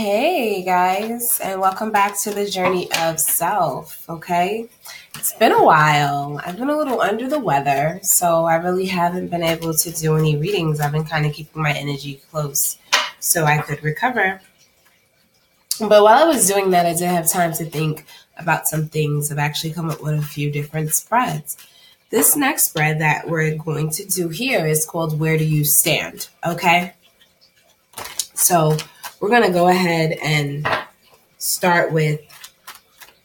Hey guys, and welcome back to the journey of self. Okay, it's been a while. I've been a little under the weather, so I really haven't been able to do any readings. I've been kind of keeping my energy close so I could recover. But while I was doing that, I did have time to think about some things. I've actually come up with a few different spreads. This next spread that we're going to do here is called Where Do You Stand? Okay, so we're going to go ahead and start with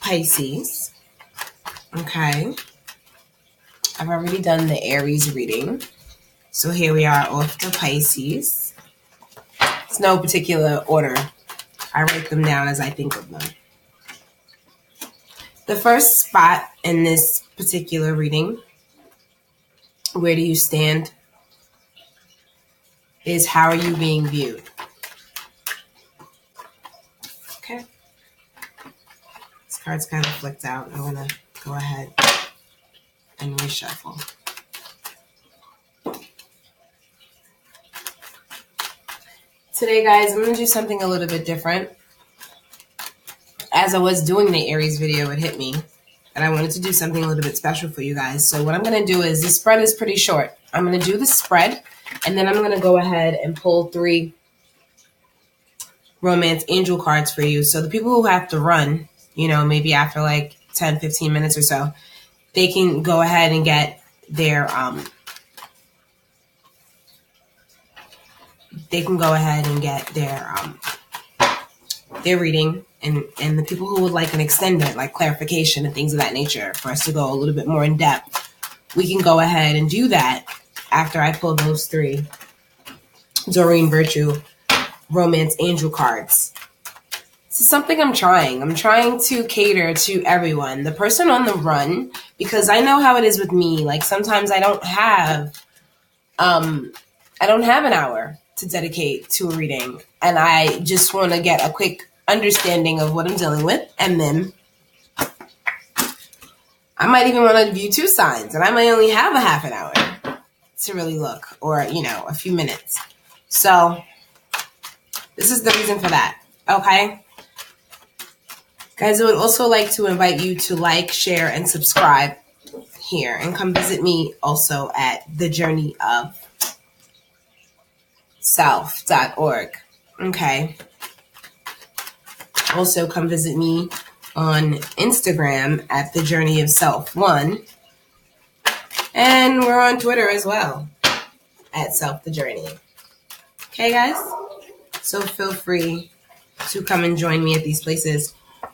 Pisces. Okay. I've already done the Aries reading. So here we are off to Pisces. It's no particular order. I write them down as I think of them. The first spot in this particular reading, where do you stand, is how are you being viewed? Okay. This card's kind of flicked out. I'm going to go ahead and reshuffle. Today, guys, I'm going to do something a little bit different. As I was doing the Aries video, it hit me that I wanted to do something a little bit special for you guys. So what I'm going to do is, this spread is pretty short. I'm going to do the spread, and then I'm going to go ahead and pull 3 romance angel cards for you. So the people who have to run, maybe after like 10, 15 minutes or so, they can go ahead and get their their reading, and the people who would like an extended, like clarification and things of that nature, for us to go a little bit more in depth, we can go ahead and do that after I pull those 3 Doreen Virtue romance angel cards. This is something I'm trying. I'm trying to cater to everyone. The person on the run, because I know how it is with me. Like sometimes I don't have an hour to dedicate to a reading, and I just want to get a quick understanding of what I'm dealing with, and then I might even want to view 2 signs, and I might only have a half an hour to really look, or a few minutes. So this is the reason for that. Okay, guys, I would also like to invite you to like, share, and subscribe here, and come visit me also at thejourneyofself.org. Okay. Also, come visit me on Instagram at thejourneyofself1, and we're on Twitter as well at selfthejourney. Okay, guys. So feel free to come and join me at these places.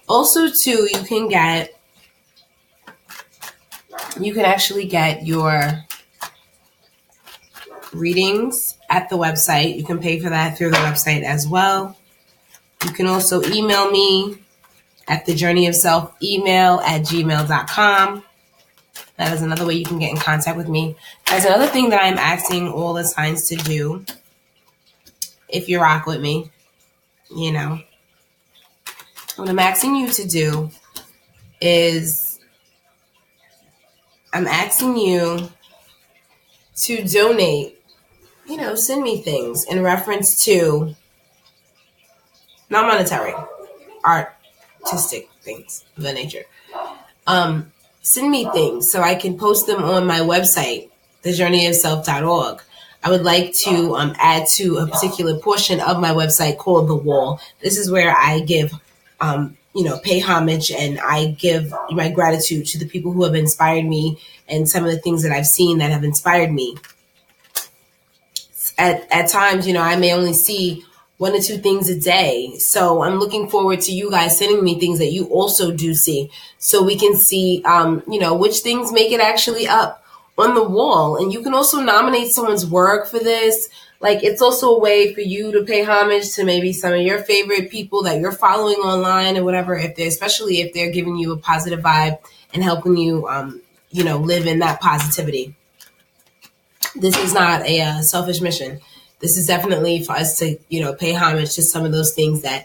Also, too, you can actually get your readings at the website. You can pay for that through the website as well. You can also email me at thejourneyofselfemail@gmail.com. That is another way you can get in contact with me. There's another thing that I'm asking all the signs to do, if you rock with me, what I'm asking you to do is I'm asking you to donate, send me things in reference to not monetary, artistic things of that nature. Send me things so I can post them on my website, thejourneyofself.org. I would like to add to a particular portion of my website called The Wall. This is where I give, pay homage, and I give my gratitude to the people who have inspired me and some of the things that I've seen that have inspired me. At times, I may only see 1 or 2 things a day. So I'm looking forward to you guys sending me things that you also do see, so we can see, which things make it actually up on the wall. And you can also nominate someone's work for this. Like, it's also a way for you to pay homage to maybe some of your favorite people that you're following online or whatever, especially if they're giving you a positive vibe and helping you, live in that positivity. This is not a selfish mission. This is definitely for us to, pay homage to some of those things and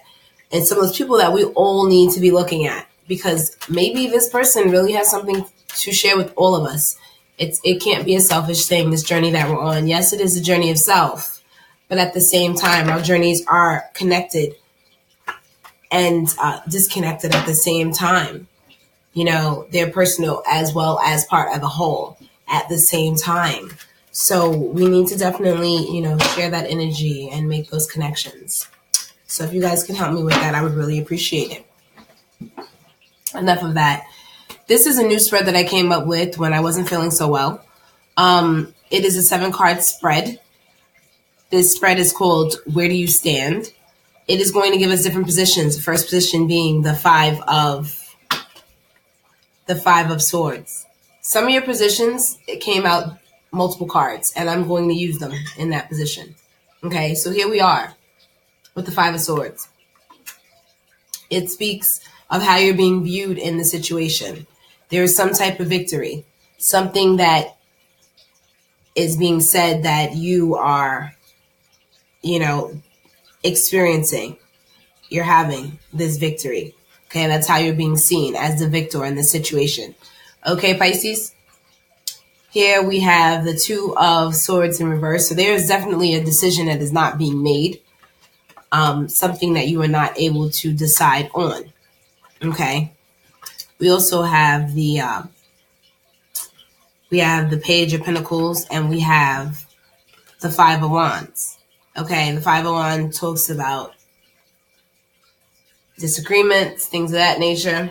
some of those people that we all need to be looking at, because maybe this person really has something to share with all of us. It can't be a selfish thing, this journey that we're on. Yes, it is a journey of self, but at the same time, our journeys are connected and disconnected at the same time. They're personal as well as part of the whole at the same time. So we need to definitely, share that energy and make those connections. So if you guys can help me with that, I would really appreciate it. Enough of that. This is a new spread that I came up with when I wasn't feeling so well. It is a 7-card spread. This spread is called Where Do You Stand? It is going to give us different positions. The first position being the five of swords. Some of your positions, it came out multiple cards, and I'm going to use them in that position. Okay, so here we are with the 5 of swords. It speaks of how you're being viewed in the situation. There is some type of victory, something that is being said that you are, experiencing. You're having this victory. Okay, that's how you're being seen, as the victor in this situation. Okay, Pisces? Here we have the 2 of swords in reverse. So there is definitely a decision that is not being made. Something that you are not able to decide on. Okay. We also have the Page of Pentacles, and we have the 5 of Wands. Okay, the 5 of Wands talks about disagreements, things of that nature.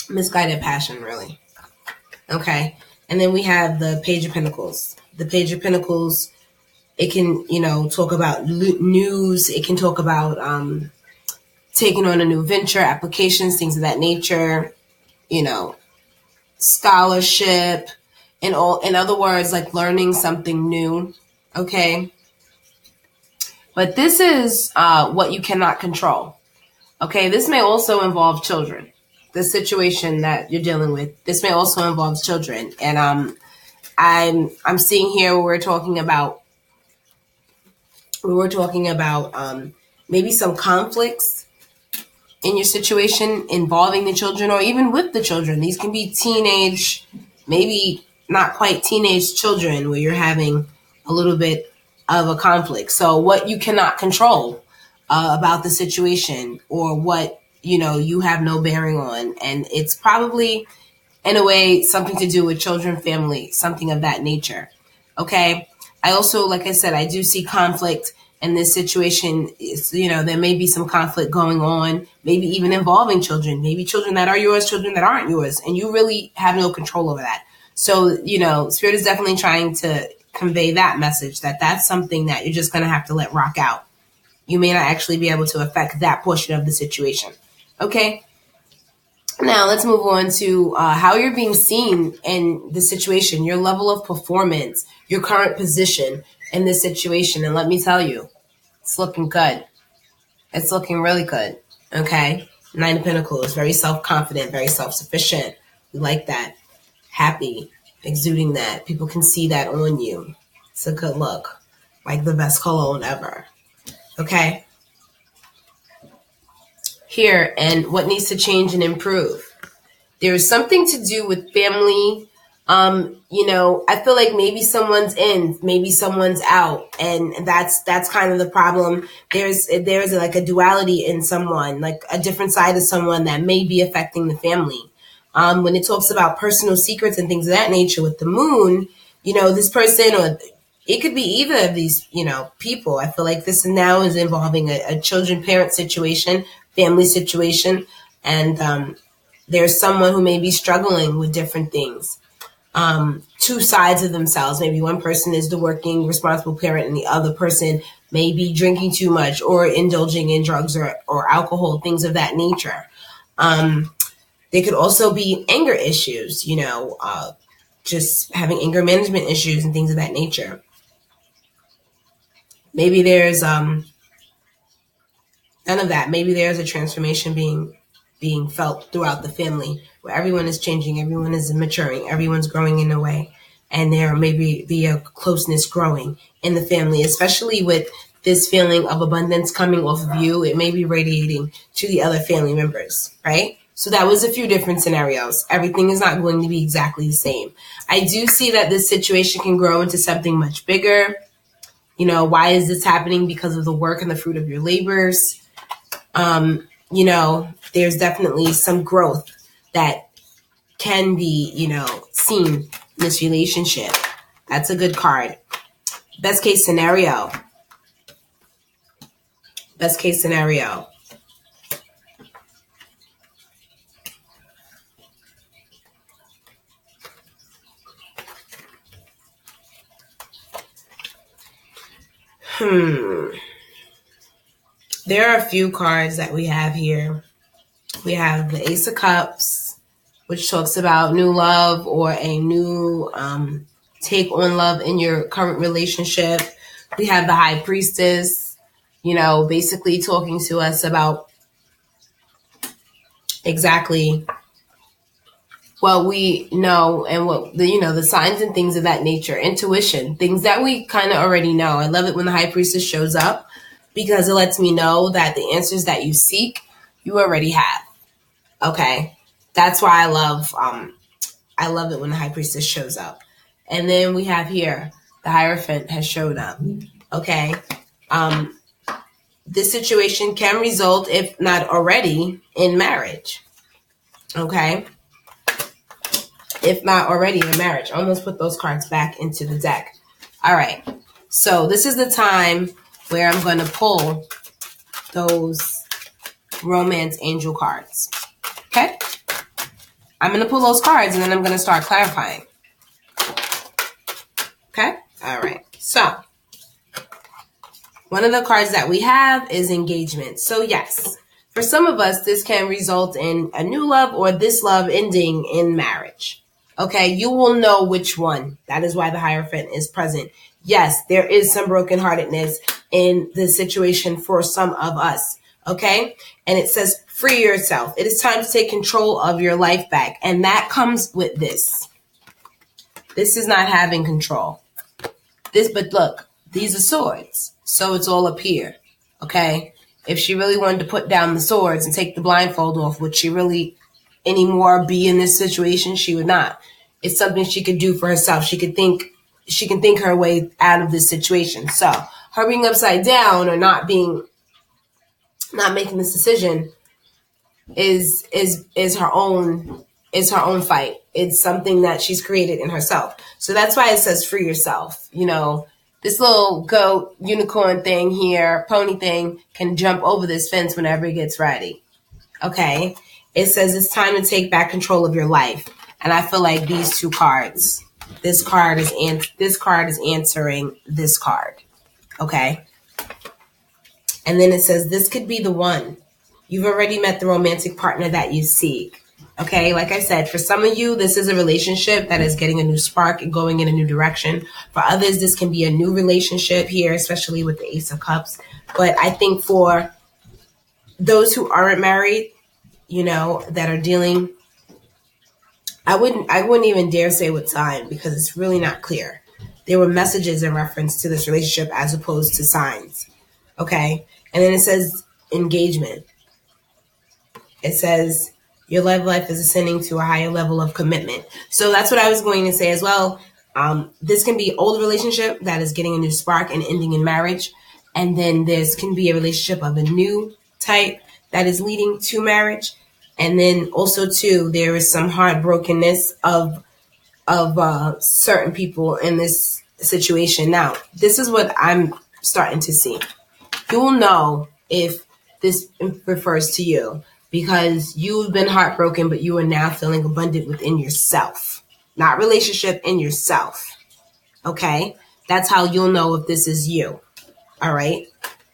Misguided passion, really. Okay, and then we have the Page of Pentacles. The Page of Pentacles, it can, talk about news. It can talk about taking on a new venture, applications, things of that nature, scholarship, and all. In other words, like learning something new. Okay. But this is what you cannot control. Okay. This may also involve children. The situation that you're dealing with, this may also involve children. And I'm seeing here where we're talking about maybe some conflicts in your situation involving the children, or even with the children. These can be teenage, maybe not quite teenage children, where you're having a little bit of a conflict. So what you cannot control about the situation, or what, you have no bearing on. And it's probably, in a way, something to do with children, family, something of that nature. Okay. I also, like I said, I do see conflict in this situation. Is, there may be some conflict going on, maybe even involving children, maybe children that are yours, children that aren't yours, and you really have no control over that. So, Spirit is definitely trying to convey that message, that that's something that you're just going to have to let rock out. You may not actually be able to affect that portion of the situation. Okay. Now let's move on to how you're being seen in the situation, your level of performance, your current position in this situation. And let me tell you, it's looking good. It's looking really good. Okay. 9 of Pentacles, very self-confident, very self-sufficient. We like that. Happy, exuding that. People can see that on you. It's a good look. Like the best cologne ever. Okay. Here, and what needs to change and improve. There is something to do with family. I feel like maybe someone's in, maybe someone's out, and that's kind of the problem. There's like a duality in someone, like a different side of someone that may be affecting the family. When it talks about personal secrets and things of that nature with the moon, this person, or it could be either of these, people. I feel like this now is involving a children-parent situation, family situation, and there's someone who may be struggling with different things. 2 sides of themselves. Maybe one person is the working, responsible parent, and the other person may be drinking too much or indulging in drugs or alcohol, things of that nature. There could also be anger issues, just having anger management issues and things of that nature. Maybe there's none of that. Maybe there's a transformation being felt throughout the family, where everyone is changing, everyone is maturing, everyone's growing in a way, and there may be a closeness growing in the family, especially with this feeling of abundance coming off of you. It may be radiating to the other family members, right? So that was a few different scenarios. Everything is not going to be exactly the same. I do see that this situation can grow into something much bigger. Why is this happening? Because of the work and the fruit of your labors. You know, there's definitely some growth that can be, you know, seen in this relationship. That's a good card. Best case scenario. Best case scenario. There are a few cards that we have here. We have the Ace of Cups, which talks about new love or a new take on love in your current relationship. We have the High Priestess, you know, basically talking to us about exactly what we know and what the, you know, the signs and things of that nature, intuition, things that we kind of already know. I love it when the High Priestess shows up because it lets me know that the answers that you seek, you already have. Okay. That's why I love it when the High Priestess shows up. And then we have here, the Hierophant has showed up. Okay. This situation can result, if not already, in marriage. Okay. If not already in marriage. Almost put those cards back into the deck. All right. So this is the time where I'm going to pull those romance angel cards. Okay. I'm going to pull those cards and then I'm going to start clarifying. Okay. All right. So one of the cards that we have is engagement. So yes, for some of us, this can result in a new love or this love ending in marriage. Okay, you will know which one. That is why the Hierophant is present. Yes, there is some brokenheartedness in the situation for some of us. Okay, and it says free yourself. It is time to take control of your life back. And that comes with this. This is not having control. But look, these are swords. So it's all up here. Okay, if she really wanted to put down the swords and take the blindfold off, would she really anymore be in this situation? She would not. It's something she could do for herself. She can think her way out of this situation. So her being upside down or not making this decision is her own fight. It's something that she's created in herself. So that's why it says free yourself. You know, this little goat unicorn thing here, pony thing, can jump over this fence whenever it gets ready. Okay. It says it's time to take back control of your life. And I feel like these two cards, this card is answering this card. Okay. And then it says this could be the one. You've already met the romantic partner that you seek. Okay. Like I said, for some of you, this is a relationship that is getting a new spark and going in a new direction. For others, this can be a new relationship here, especially with the Ace of Cups. But I think for those who aren't married, you know, that are dealing, I wouldn't even dare say what sign because it's really not clear. There were messages in reference to this relationship as opposed to signs. Okay. And then it says engagement. It says your love life is ascending to a higher level of commitment. So that's what I was going to say as well. This can be an old relationship that is getting a new spark and ending in marriage. And then this can be a relationship of a new type that is leading to marriage. And then also, too, there is some heartbrokenness of certain people in this situation. Now, this is what I'm starting to see. You will know if this refers to you because you've been heartbroken, but you are now feeling abundant within yourself. Not relationship, in yourself. Okay? That's how you'll know if this is you. All right?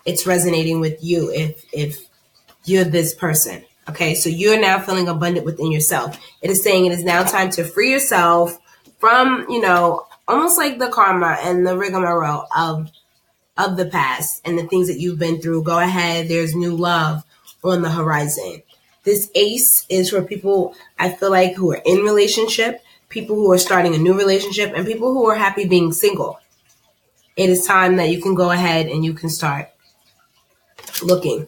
It's resonating with you if you're this person. Okay, so you're now feeling abundant within yourself. It is saying it is now time to free yourself from, you know, almost like the karma and the rigmarole of the past and the things that you've been through. Go ahead. There's new love on the horizon. This ace is for people, I feel like, who are in relationship, people who are starting a new relationship, and people who are happy being single. It is time that you can go ahead and you can start looking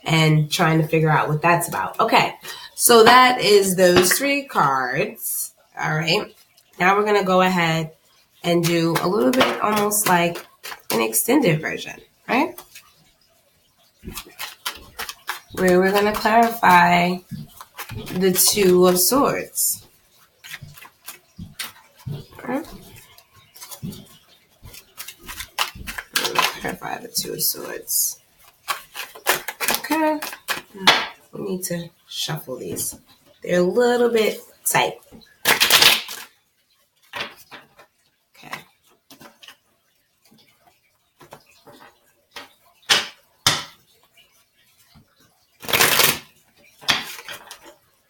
and trying to figure out what that's about. Okay, so that is those three cards. All right, now we're going to go ahead and do a little bit almost like an extended version, right? where we're going to clarify the Two of Swords. Okay. Clarify the Two of Swords. Okay. We need to shuffle these. They're a little bit tight. Okay.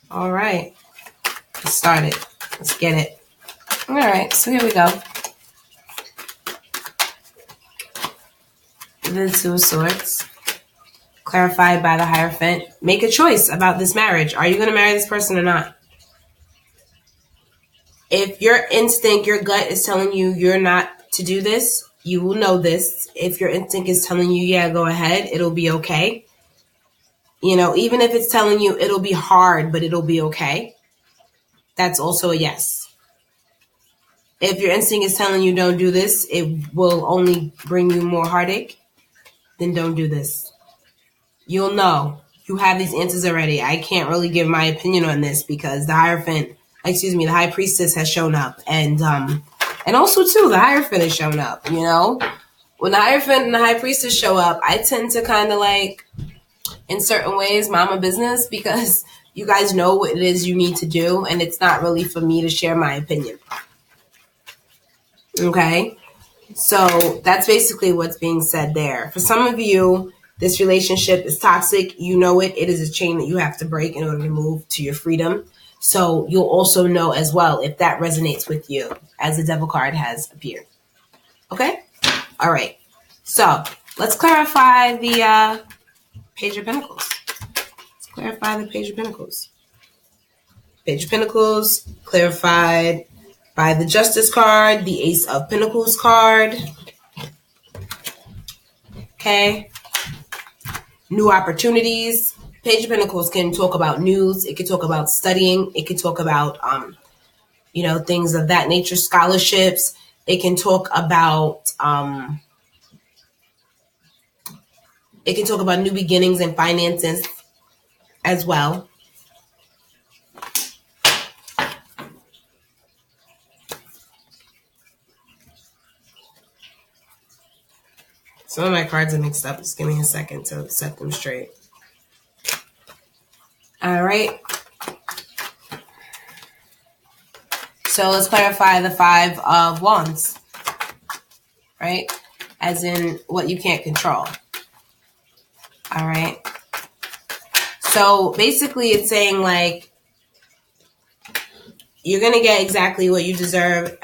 All right. Let's start it. Let's get it. All right. So here we go. The Two of Swords. Clarified by the Hierophant. Make a choice about this marriage. Are you going to marry this person or not? If your instinct, your gut is telling you you're not to do this, you will know this. If your instinct is telling you, yeah, go ahead, it'll be okay. You know, even if it's telling you it'll be hard, but it'll be okay, that's also a yes. If your instinct is telling you don't do this, it will only bring you more heartache, then don't do this. You'll know. You have these answers already. I can't really give my opinion on this because the High Priestess has shown up. And also, too, the Hierophant has shown up, you know? When the Hierophant and the High Priestess show up, I tend to kind of like, in certain ways, mama business because you guys know what it is you need to do. And it's not really for me to share my opinion. Okay? So that's basically what's being said there. For some of you, this relationship is toxic. You know it. It is a chain that you have to break in order to move to your freedom. So you'll also know as well if that resonates with you as the Devil card has appeared. Okay? All right. So let's clarify the Page of Pentacles. Let's clarify the Page of Pentacles. Page of Pentacles clarified by the Justice card, the Ace of Pentacles card. Okay? New opportunities. Page of Pentacles can talk about news. It can talk about studying. It can talk about, things of that nature, scholarships. It can talk about, new beginnings and finances as well. Some of my cards are mixed up. Just give me a second to set them straight. All right. So let's clarify the Five of Wands, right? As in what you can't control. All right. So basically it's saying like, you're going to get exactly what you deserve.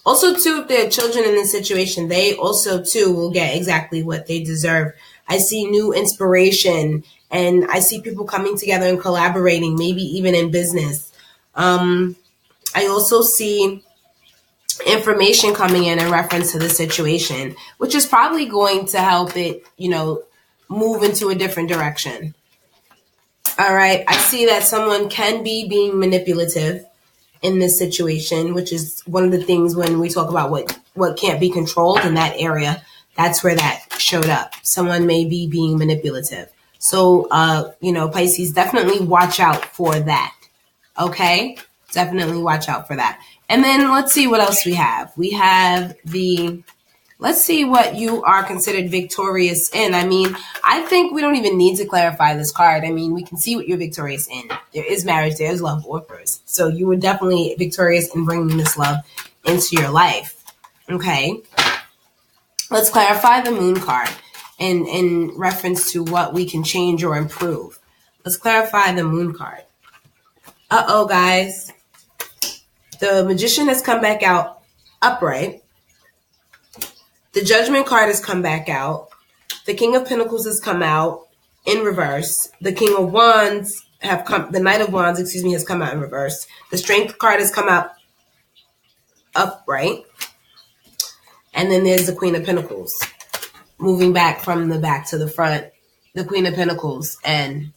Also, too, if there are children in this situation, they also, too, will get exactly what they deserve. I see new inspiration, and I see people coming together and collaborating, maybe even in business. I also see information coming in reference to the situation, which is probably going to help it, move into a different direction. All right. I see that someone can be being manipulative in this situation, which is one of the things when we talk about what can't be controlled in that area, that's where that showed up. Someone may be being manipulative. So, Pisces, definitely watch out for that. Okay? Definitely watch out for that. And then let's see what else we have. We have let's see what you are considered victorious in. I mean, I think we don't even need to clarify this card. I mean, we can see what you're victorious in. There is marriage, there is love offers. So you were definitely victorious in bringing this love into your life. Okay. Let's clarify the Moon card in reference to what we can change or improve. Let's clarify the Moon card. Uh-oh, guys. The Magician has come back out upright. The Judgment card has come back out. The King of Pentacles has come out in reverse. The King of Wands the Knight of Wands, has come out in reverse. The Strength card has come out upright. And then there's the Queen of Pentacles. Moving back from the back to the front. The Queen of Pentacles and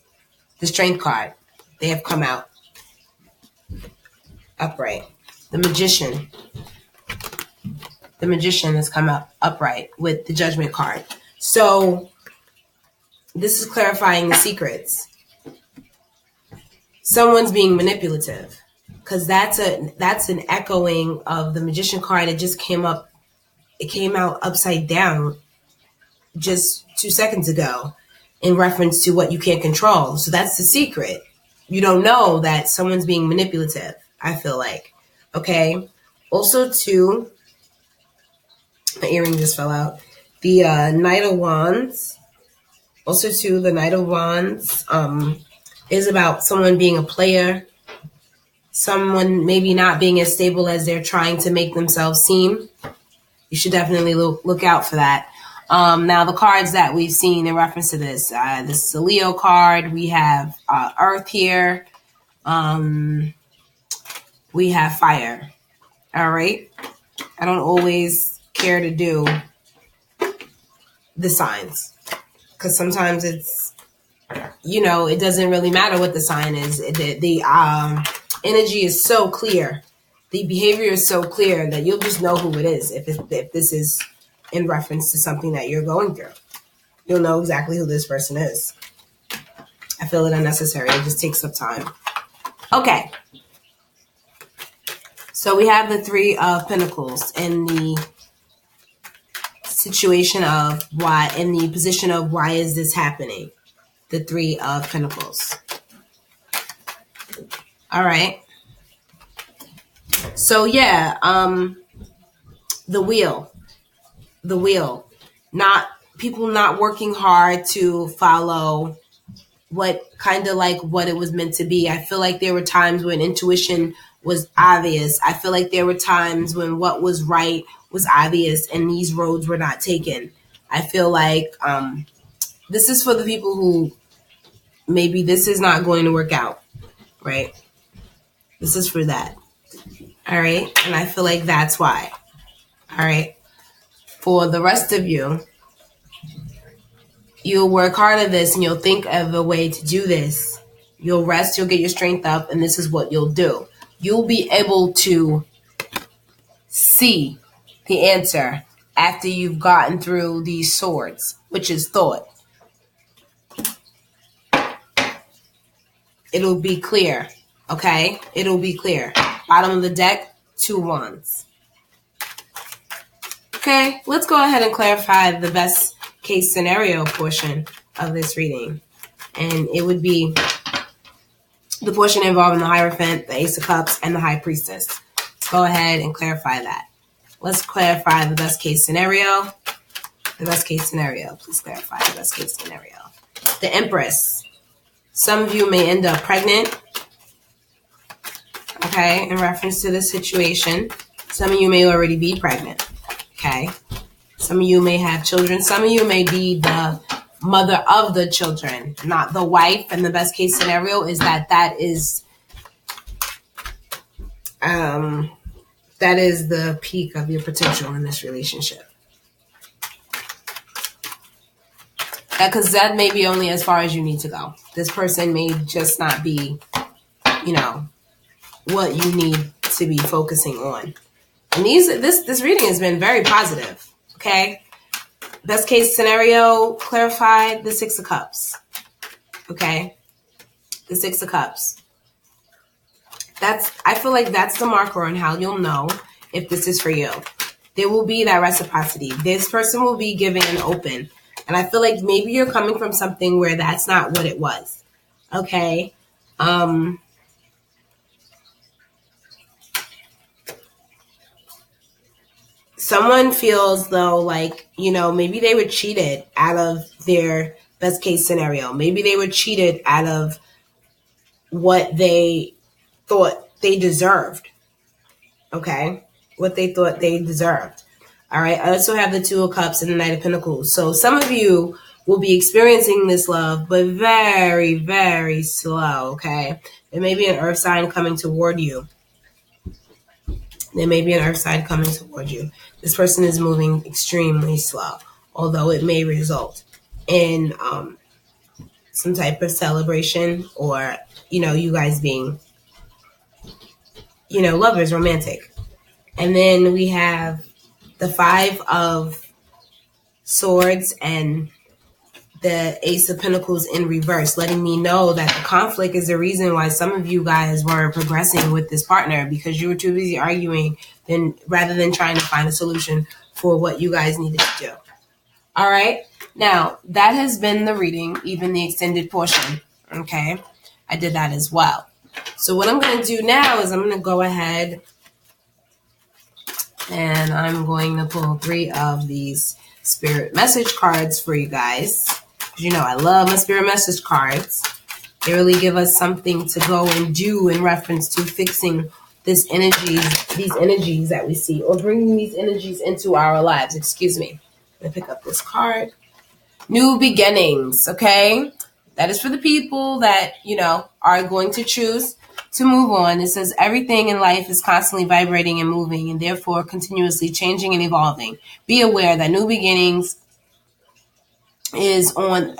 the Strength card. They have come out upright. The Magician has come up upright with the Judgment card. So this is clarifying the secrets. Someone's being manipulative, because that's an echoing of the Magician card that just came up. It came out upside down just 2 seconds ago in reference to what you can't control. So that's the secret. You don't know that someone's being manipulative, I feel like. Okay. Also, too, my earring just fell out. The Knight of Wands. Also, too, the Knight of Wands is about someone being a player. Someone maybe not being as stable as they're trying to make themselves seem. You should definitely look out for that. Now, the cards that we've seen in reference to this is a Leo card. We have Earth here. We have fire. All right. I don't always care to do the signs, because sometimes it's, it doesn't really matter what the sign is. The energy is so clear. The behavior is so clear that you'll just know who it is if this is in reference to something that you're going through. You'll know exactly who this person is. I feel it unnecessary. It just takes up time. Okay. So we have the Three of Pentacles in the situation of why, in the position of why is this happening? The Three of Pentacles. All right. So yeah, the wheel, people not working hard to follow what it was meant to be. I feel like there were times when intuition was obvious. I feel like there were times when what was right was obvious and these roads were not taken. I feel like this is for the people who maybe this is not going to work out, right? This is for that. All right. And I feel like that's why. All right. For the rest of you, you'll work hard at this and you'll think of a way to do this. You'll rest, you'll get your strength up, and this is what you'll do. You'll be able to see the answer after you've gotten through these swords, which is thought. It'll be clear. Okay? It'll be clear. Bottom of the deck, 2 wands. Okay, let's go ahead and clarify the best case scenario portion of this reading. And it would be the portion involving the Hierophant, the Ace of Cups, and the High Priestess. Let's go ahead and clarify that. Let's clarify the best case scenario. The best case scenario. Please clarify the best case scenario. The Empress. Some of you may end up pregnant. Okay, in reference to this situation. Some of you may already be pregnant. Okay. Some of you may have children. Some of you may be the mother of the children, not the wife. And the best case scenario is that is the peak of your potential in this relationship. Because that may be only as far as you need to go. This person may just not be, what you need to be focusing on. And this reading has been very positive. Okay. Best case scenario, clarified, the Six of Cups. Okay. The Six of Cups. I feel like that's the marker on how you'll know if this is for you. There will be that reciprocity. This person will be giving and open. And I feel like maybe you're coming from something where that's not what it was. Okay. Someone feels though like, maybe they were cheated out of their best case scenario. Maybe they were cheated out of what they thought they deserved. Okay. What they thought they deserved. All right. I also have the Two of Cups and the Knight of Pentacles. So some of you will be experiencing this love, but very, very slow. Okay. There may be an earth sign coming toward you. There may be an earth sign coming toward you. This person is moving extremely slow, although it may result in some type of celebration or, you guys being, lovers, romantic. And then we have the Five of Swords and the Ace of Pentacles in reverse, letting me know that the conflict is the reason why some of you guys weren't progressing with this partner, because you were too busy arguing rather than trying to find a solution for what you guys needed to do. All right. Now, that has been the reading, even the extended portion. Okay. I did that as well. So what I'm going to do now is I'm going to go ahead and I'm going to pull 3 of these spirit message cards for you guys. You know, I love my spirit message cards. They really give us something to go and do in reference to fixing these energies that we see, or bringing these energies into our lives. Excuse me. I'm going to pick up this card. New beginnings, okay? That is for the people that, you know, are going to choose to move on. It says everything in life is constantly vibrating and moving, and therefore continuously changing and evolving. Be aware that a new beginning is on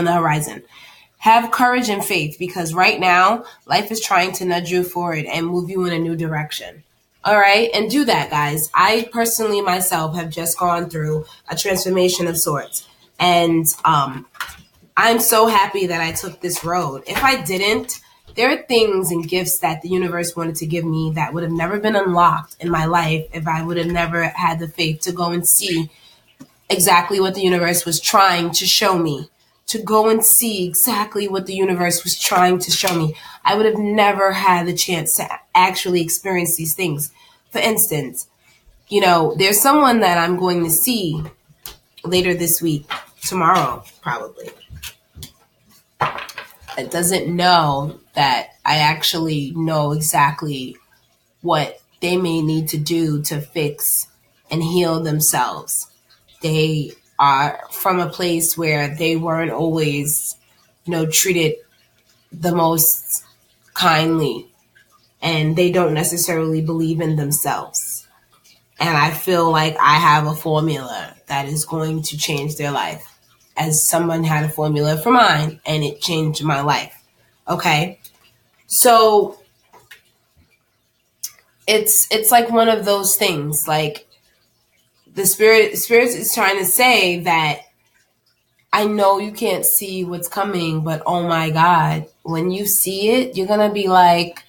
the horizon. Have courage and faith, because right now life is trying to nudge you forward and move you in a new direction. All right. And do that, guys. I personally myself have just gone through a transformation of sorts. And I'm so happy that I took this road. If I didn't, there are things and gifts that the universe wanted to give me that would have never been unlocked in my life if I would have never had the faith to go and see exactly what the universe was trying to show me. To go and see exactly what the universe was trying to show me. I would have never had the chance to actually experience these things. For instance, you know, there's someone that I'm going to see later this week, tomorrow probably, that doesn't know that I actually know exactly what they may need to do to fix and heal themselves. They are from a place where they weren't always, you know, treated the most kindly, and they don't necessarily believe in themselves. And I feel like I have a formula that is going to change their life, as someone had a formula for mine and it changed my life. Okay. So it's like one of those things, like, the spirit is trying to say that I know you can't see what's coming, but oh my God, when you see it, you're going to be like,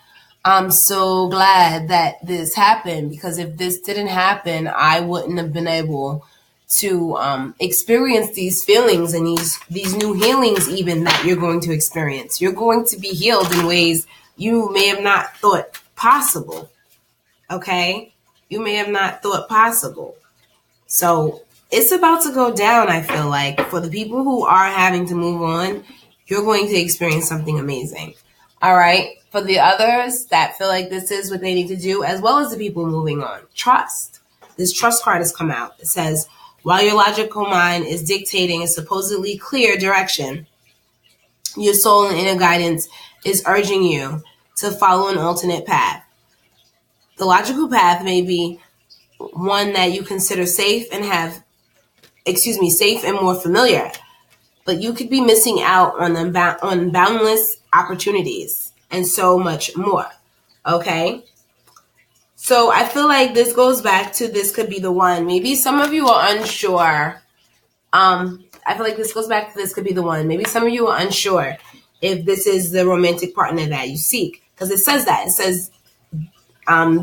I'm so glad that this happened, because if this didn't happen, I wouldn't have been able to experience these feelings and these new healings even that you're going to experience. You're going to be healed in ways you may have not thought possible. Okay? You may have not thought possible. So it's about to go down, I feel like. For the people who are having to move on, you're going to experience something amazing. All right? For the others that feel like this is what they need to do, as well as the people moving on, trust. This trust card has come out. It says, while your logical mind is dictating a supposedly clear direction, your soul and inner guidance is urging you to follow an alternate path. The logical path may be one that you consider safe and more familiar, but you could be missing out on boundless opportunities and so much more. Okay. So I feel like this goes back to this could be the one. Maybe some of you are unsure. I feel like this goes back to this could be the one. Maybe some of you are unsure if this is the romantic partner that you seek, because it says that. It says,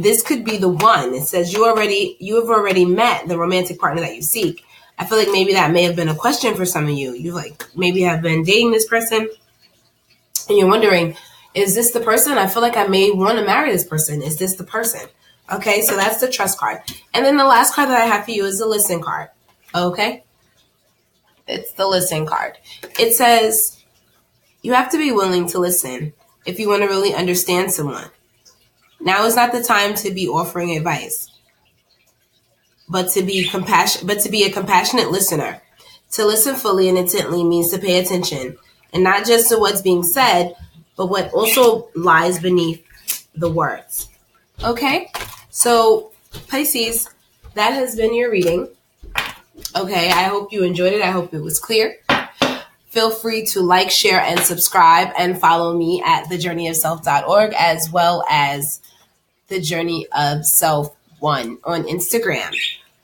this could be the one. It says you have already met the romantic partner that you seek. I feel like maybe that may have been a question for some of you. You maybe have been dating this person and you're wondering, is this the person? I feel like I may want to marry this person. Is this the person? Okay, so that's the trust card. And then the last card that I have for you is the listen card. Okay? It's the listen card. It says you have to be willing to listen if you want to really understand someone. Now is not the time to be offering advice, but to be a compassionate listener. To listen fully and intently means to pay attention, and not just to what's being said, but what also lies beneath the words. Okay? So, Pisces, that has been your reading. Okay, I hope you enjoyed it. I hope it was clear. Feel free to like, share, and subscribe, and follow me at thejourneyofself.org, as well as The Journey of Self 1 on Instagram.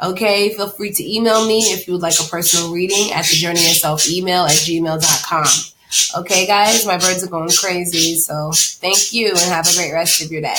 Okay, feel free to email me if you would like a personal reading at thejourneyofselfemail@gmail.com. Okay, guys, my birds are going crazy, so thank you and have a great rest of your day.